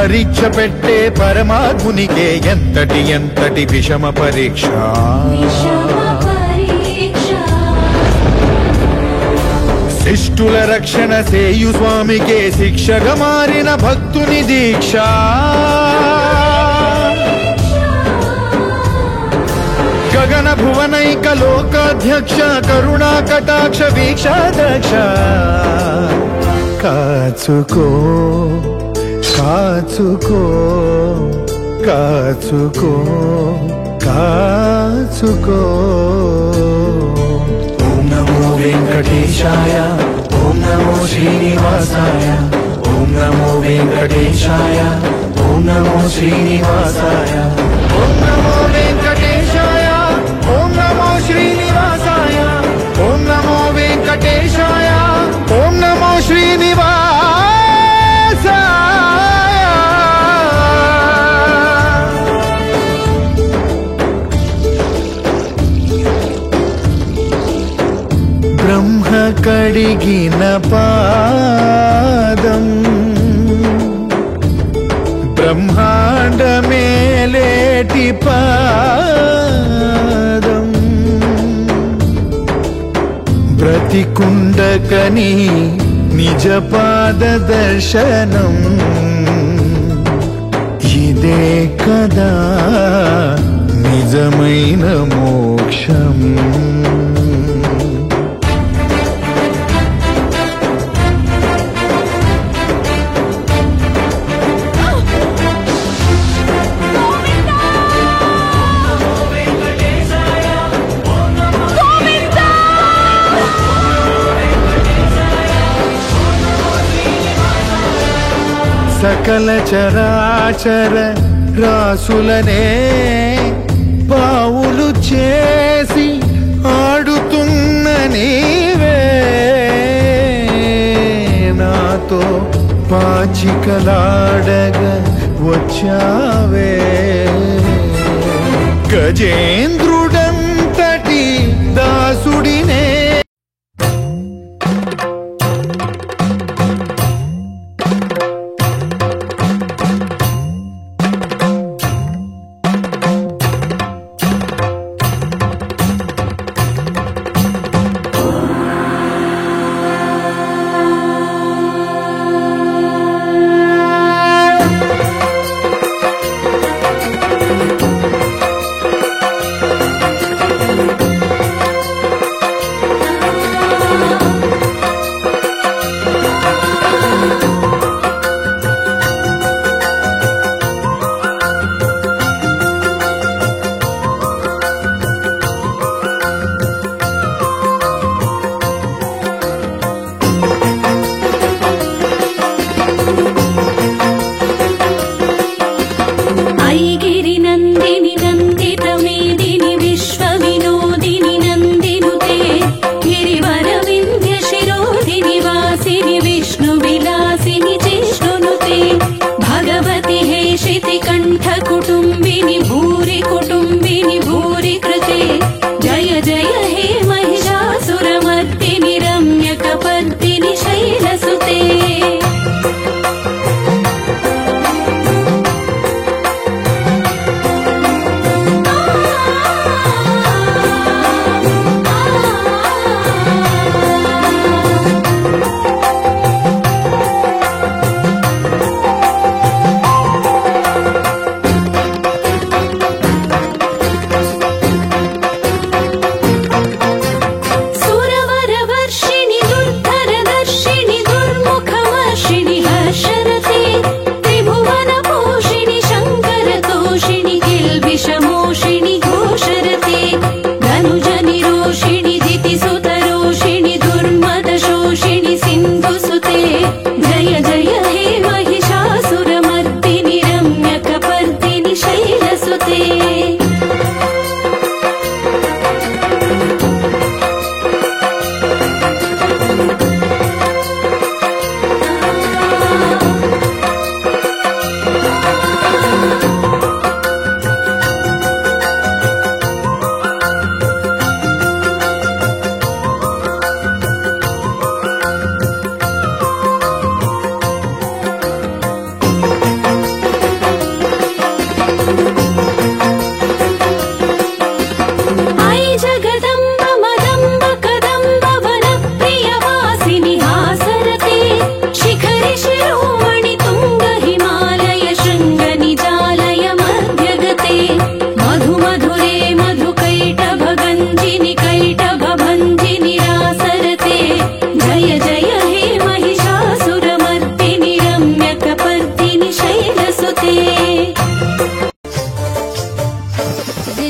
పరీక్ష పెట్టే పరమాత్మునికే ఎంతటి ఎంతటి విషమ పరీక్ష. శిష్టుల రక్షణ సేయు స్వామికే శిక్షగా మారిన భక్తుని దీక్ష. గగన భువనైక లోకాధ్యక్ష కరుణా కటాక్ష వీక్షాదక్ష. కాచుకో కాచుకో కాచుకో కాచుకో. ఓం నమో వెంకటేశాయ, ఓం నమో శ్రీనివాసాయ, ఓం నమో వెంకటేశాయ, ఓం నమో శ్రీనివాసాయ, ఓం నమో వెంకటేశాయ, ఓం నమో శ్రీనివాసాయ, ఓం నమో వెంకటేశాయ, ఓం నమో శ్రీనివాసాయ. బ్రహ్మ కడిగిన పాదం బ్రహ్మాండమేలేటి పాదం. బ్రతికుండకని నిజ పాద దర్శనం. ఇదే కదా నిజమైన మోక్షం. సకల చరాచర రాసులనే పావులు చేసి ఆడుతున్న నీవే నాతో పాచికలాడగా వచ్చావే. గజేంద్రుడంతటి దాసుడినే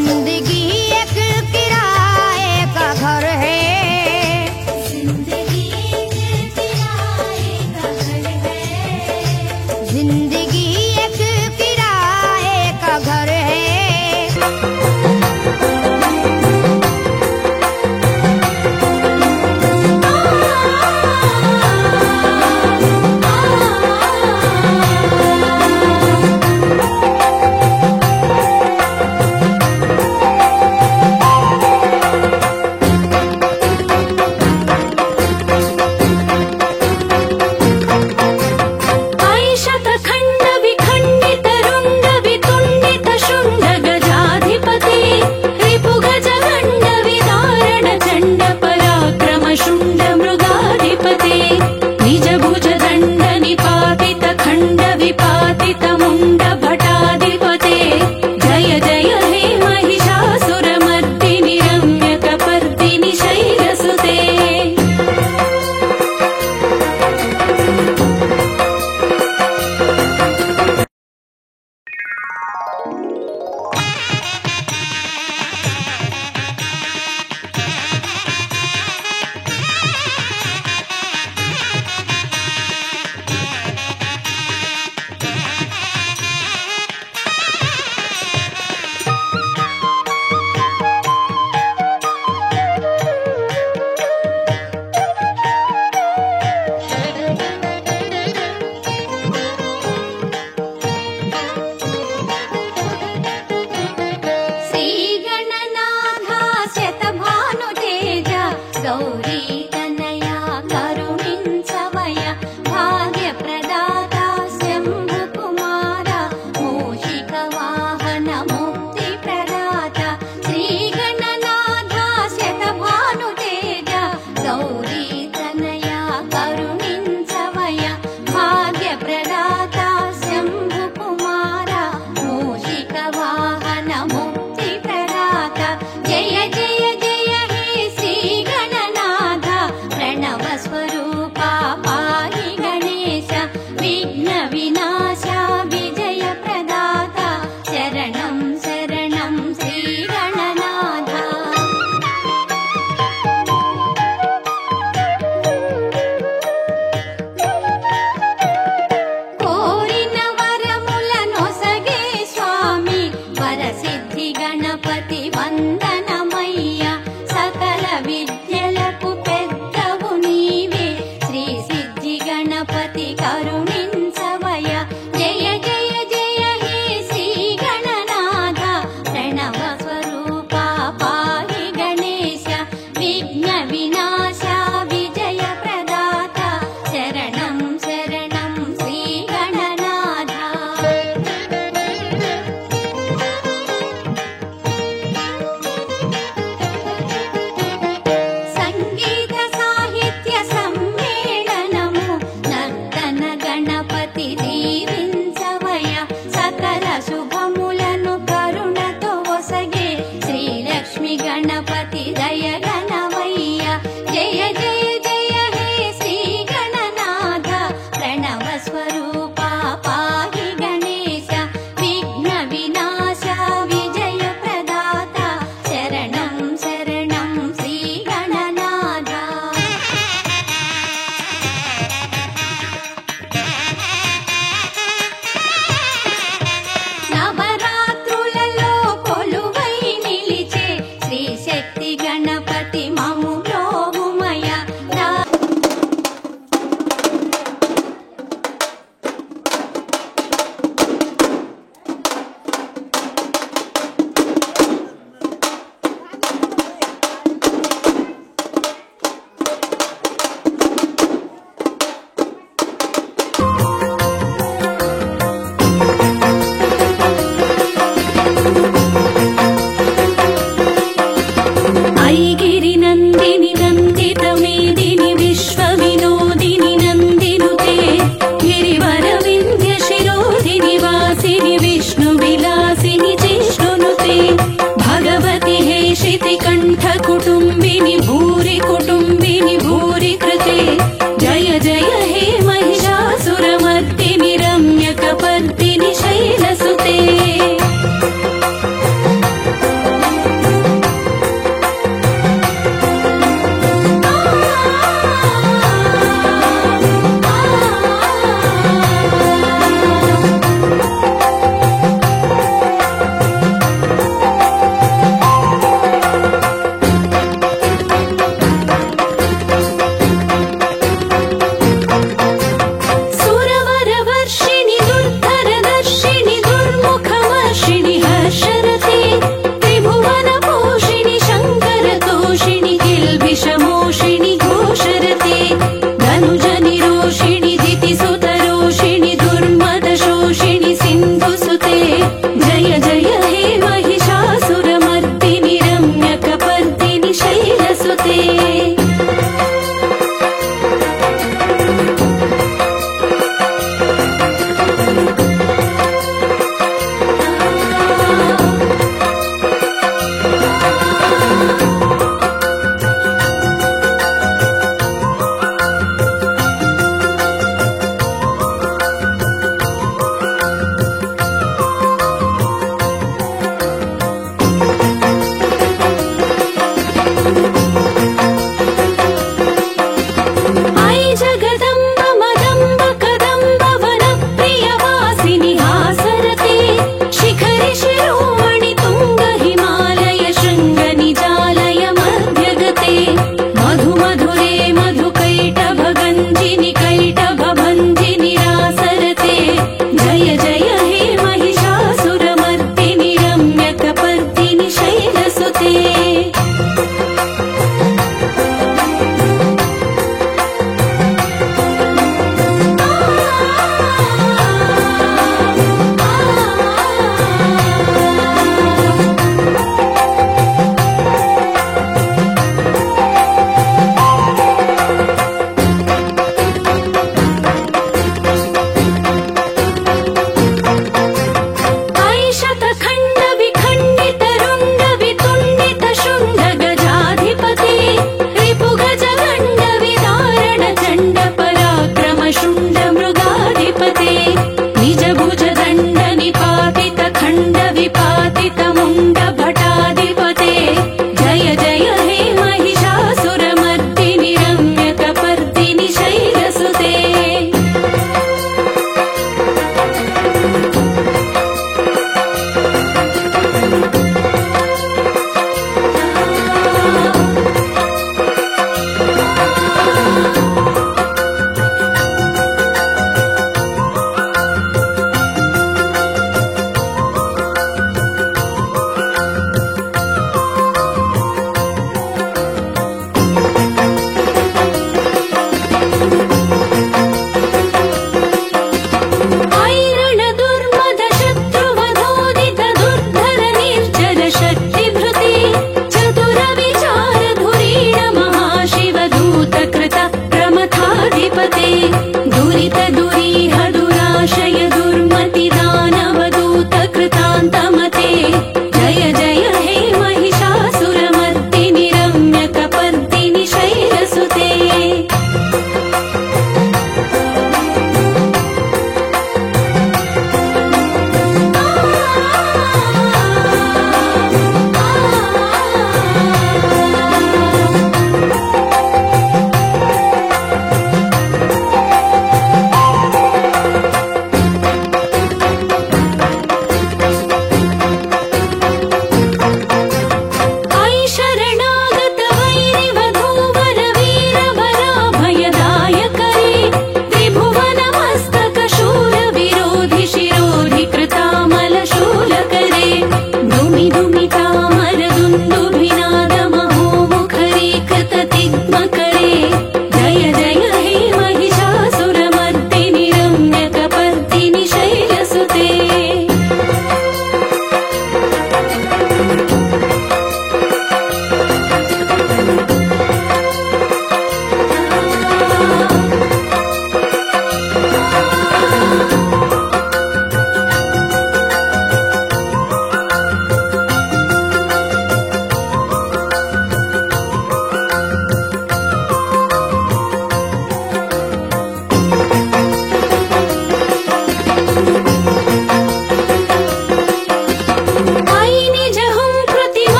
जिंदगी एक किराए का घर है, जिंदगी एक किराए का घर है, जिंदगी एक किराए का घर है।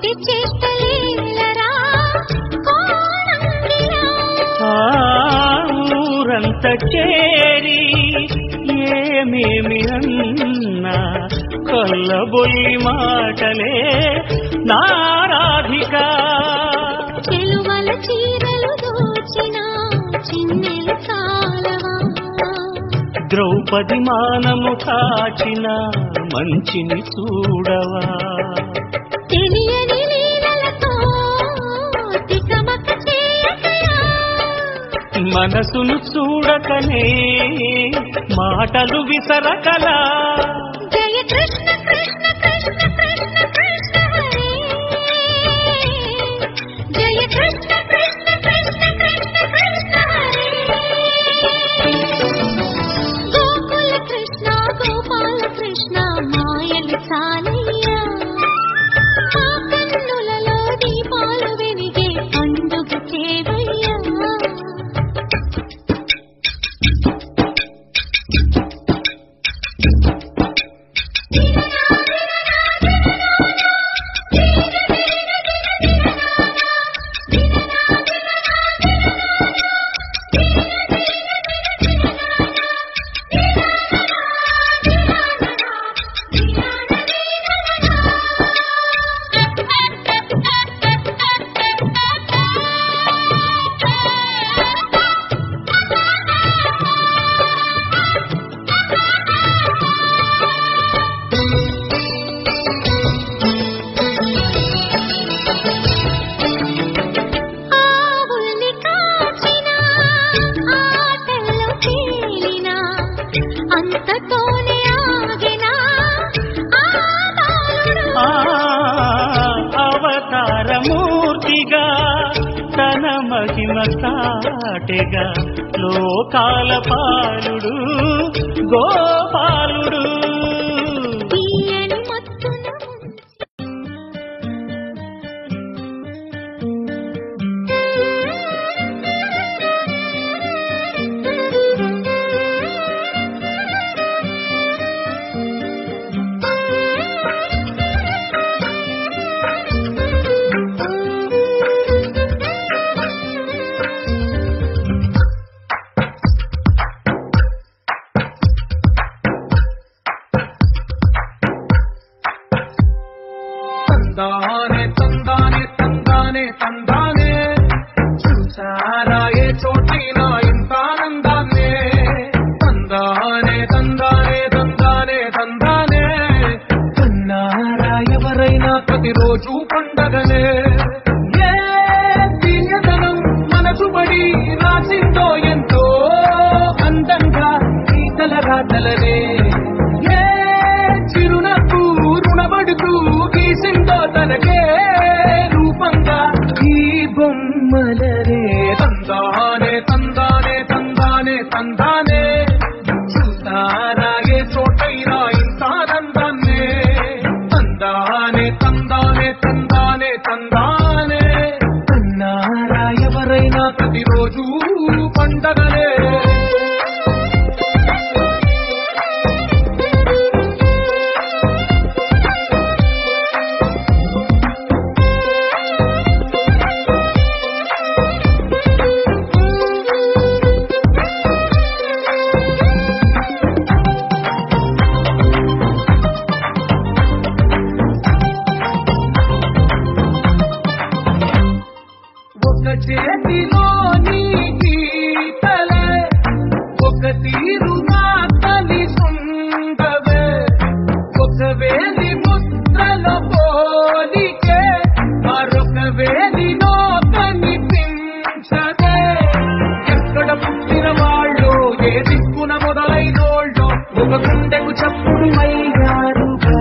కోటి చేష్టలీలరా కోణంగిరా. ఊరంత చేరి ఏమేమి అన్నా కొల్లబొల్లి మాటలే నారాధిక. చెలువల చీరలు దోచిన చిన్నెలు చాలవా. ద్రౌపది మానము కాచిన మంచిని చూడవా. తెలియని లీలలతో తికమక చేయకయా. మనసును చూడకనే మాటలు విసరకలా. జయ కృష్ణ కృష్ణ కృష్ణ కృష్ణ కృష్ణ హరే. జయ కృష్ణ కృష్ణ కృష్ణ కృష్ణ కృష్ణ హరే. గోకుల కృష్ణ గోపాల కృష్ణ మాయలు చాలయ్యా. మా కన్నులలో దీపాలు వెలిగే పండుగ చేవయ్యా. అవతారమూర్తిగా తన మహిమ సాటెగా లోకాల పాలుడు గోపాలుడు. తందానే తందానే తందానే తందానే చూసారా ఏ చోటినా ఇంత ఆనందాన్నే. తందానే తందానే తందానే తందానే కన్నారా ఎవరైనా ప్రతిరోజు పండగనే. ఏ తీయదనం మనసు పడి రాసిందో ఎంతో అందంగా ఈ తలరాతలనే. ఏ చిరునవ్వు రుణపడుతూ గీసిందో తనకే రూపంగా ఈ బొమ్మలనే. తందానే తందానే తందానే తందానే చూస్తారా ఏ చోటైనా ఇంత ఆనందాన్నే. తందానే తందానే తందానే తందానే కన్నారా ఎవరైనా ప్రతిరోజు పండగనే. ఒక చేతిలో నీ గీతలే ఒక తీరు నా తల్లి సుందవే. ఒక వేలి ముద్రల పోలికే మరొక వేలిలో కనిపించదే. ఎక్కడ పుట్టిన వాళ్ళు ఏ దిక్కున మొదలైనోళ్ళు ఒక గుండెకు చప్పుడు అయ్యారుగా.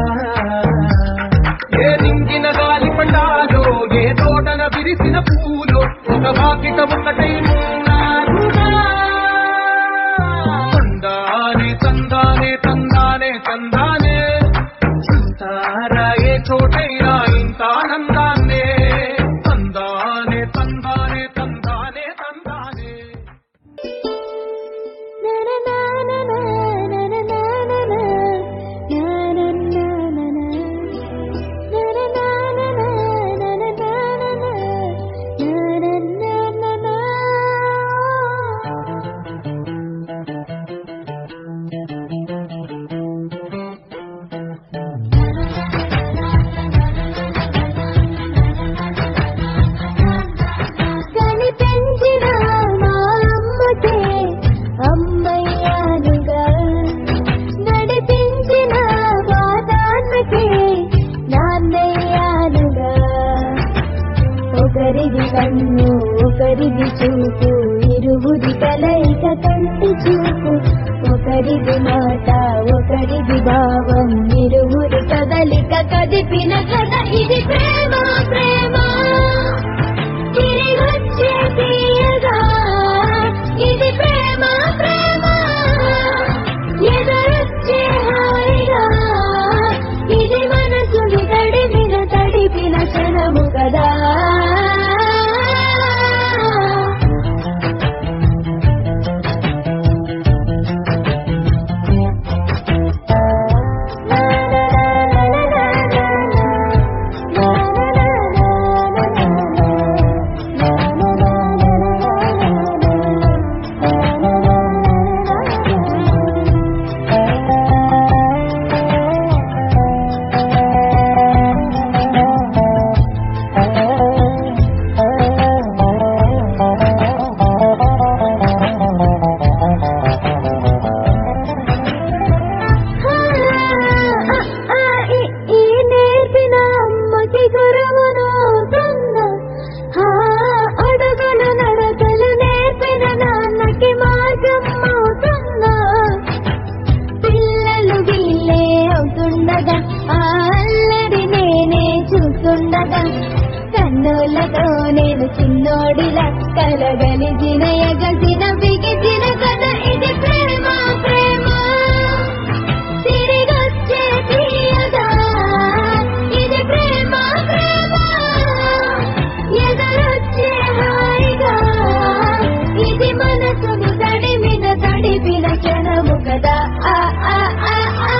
ఏ రింగిన గాలి పండాలో ఏ తోటన విరిసిన పూలో ఒక వాకిట ఒకటై ఉన్నారుగా. తందానే తందానే తందానే తందానే చూస్తారా ఏ చోటైనా ఇంత ఆనందాన్నే. తందానే తందానే తందానే తందానే. na na na na na na na na na na na ఒకరిది కన్ను ఒకరిది చూపు ఇరువురి కలయిక కంటి చూపు ఒకరిది మాట ఒకరిది భావం ఇరువురి కదలిక కదిపిన కథ ఇది ప్రేమ ప్రేమ తిరిగొచ్చే తీయగా ఇది ప్రేమ ప్రేమ ఎదురొచ్చే హాయిగా ఇది మనసుని తడిపిన క్షణము కదా కన్నులతో నేను చిన్నోడిలా కలగలిసిన ఎగసిన బిగిసిన కథ ఇది ప్రేమ ప్రేమ తిరిగొచ్చే తీయగా ఇది ప్రేమ ప్రేమ ఎదురొచ్చే హాయిగా ఇది మనసును తడిపిన క్షణము కదా ఆ ఆ ఆ ఆ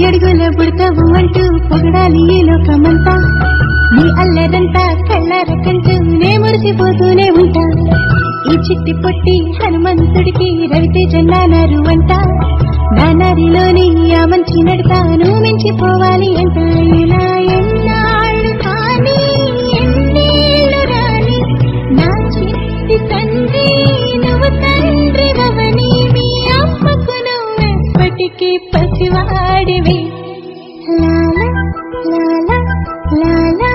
అడుగుల పుడతావు అంటూ పొగడాలి ఈ లోకమంతా నీ అల్లరంతా కళ్ళారకంటూ నే మురిసిపోతూనే ఉంటా ఈ చిట్టి పొట్టి హనుమంతుడికి రవితేజ నానారు అంట నానారిలోని ఆ మంచి నడతాను మించిపోవాలి అంట ఇలా ఎన్నాళ్ళు కానీ ఎన్నేళ్ళు రాని నా చిట్టి తండ్రి నువ్వు తండ్రి రవని మీ అమ్మకు నువ్వెప్పటికీ పసివాడివి లాలా లాలా లాలా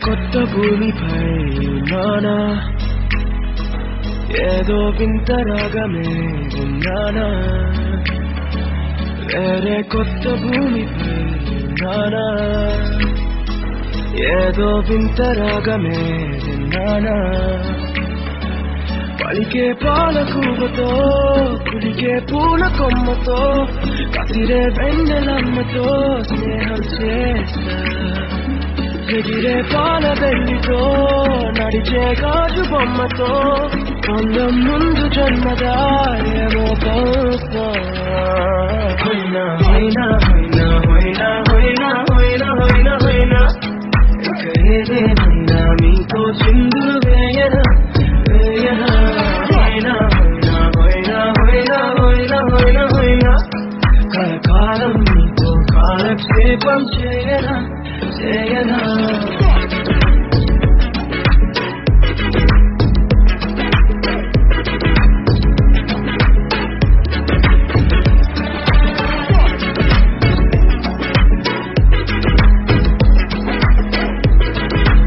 కొత్త భూమిపై ఉన్నానా ఏదో వింత రాగమే విన్నానా వేరే కొత్త భూమిపై ఉన్నానా ఏదో వింత రాగమే విన్నానా పలికే పాల కూవతో కులికే పూల కొమ్మతో కసిరే వెన్నెలమ్మతో స్నేహం చేస్తా ఎగిరే పాల బెల్లితో నడిచే గాజు బొమ్మతో అందం ముందు జన్మదా ఏమో